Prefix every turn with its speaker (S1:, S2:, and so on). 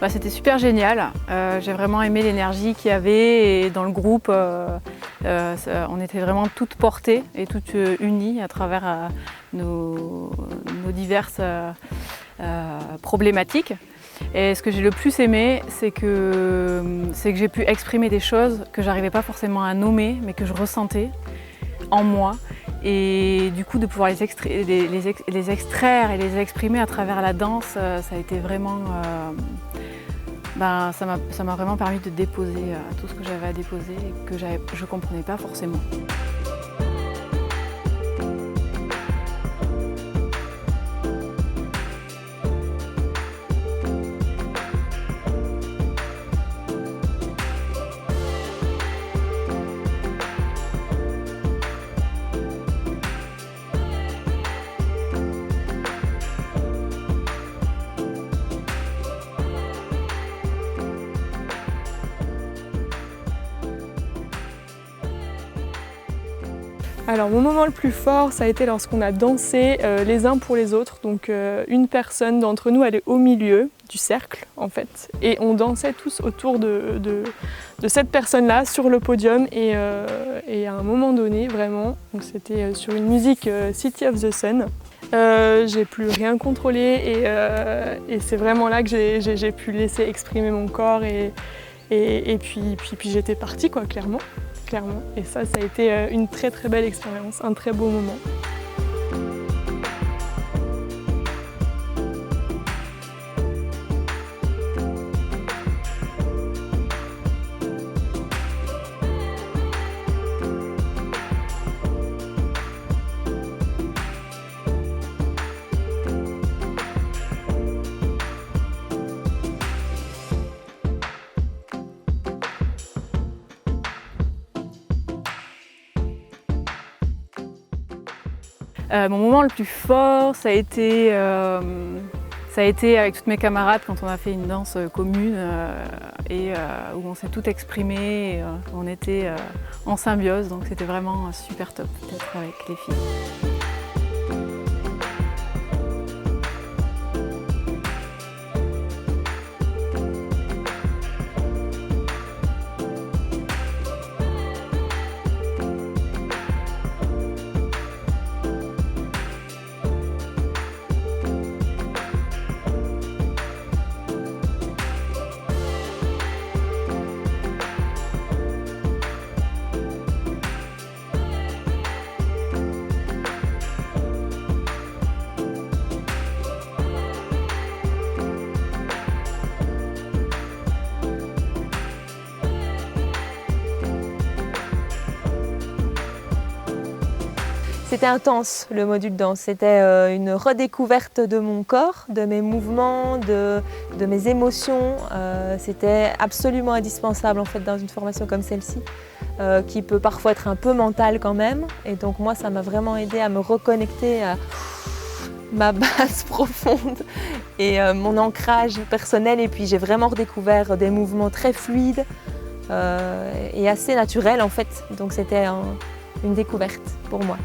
S1: C'était super génial. J'ai vraiment aimé l'énergie qu'il y avait et dans le groupe, on était vraiment toutes portées et toutes unies à travers nos diverses problématiques. Et ce que j'ai le plus aimé, c'est que j'ai pu exprimer des choses que j'arrivais pas forcément à nommer, mais que je ressentais en moi. Et du coup, de pouvoir les extraire et les exprimer à travers la danse, ça a été vraiment... ça m'a vraiment permis de déposer tout ce que j'avais à déposer et que je ne comprenais pas forcément.
S2: Alors mon moment le plus fort, ça a été lorsqu'on a dansé les uns pour les autres. Donc une personne d'entre nous, elle est au milieu du cercle en fait. Et on dansait tous autour de cette personne-là sur le podium. Et à un moment donné, vraiment, c'était sur une musique City of the Sun. J'ai plus rien contrôlé et c'est vraiment là que j'ai pu laisser exprimer mon corps et puis j'étais partie quoi, clairement. Et ça a été une très très belle expérience, un très beau moment.
S1: Mon moment le plus fort, ça a été avec toutes mes camarades quand on a fait une danse commune où on s'est tout exprimé, et, on était en symbiose, donc c'était vraiment super top d'être avec les filles.
S3: C'était intense, le module danse. C'était une redécouverte de mon corps, de mes mouvements, de mes émotions. C'était absolument indispensable en fait, dans une formation comme celle-ci, qui peut parfois être un peu mentale quand même. Et donc moi, ça m'a vraiment aidé à me reconnecter à ma base profonde et mon ancrage personnel. Et puis j'ai vraiment redécouvert des mouvements très fluides et assez naturels en fait. Donc c'était une découverte pour moi.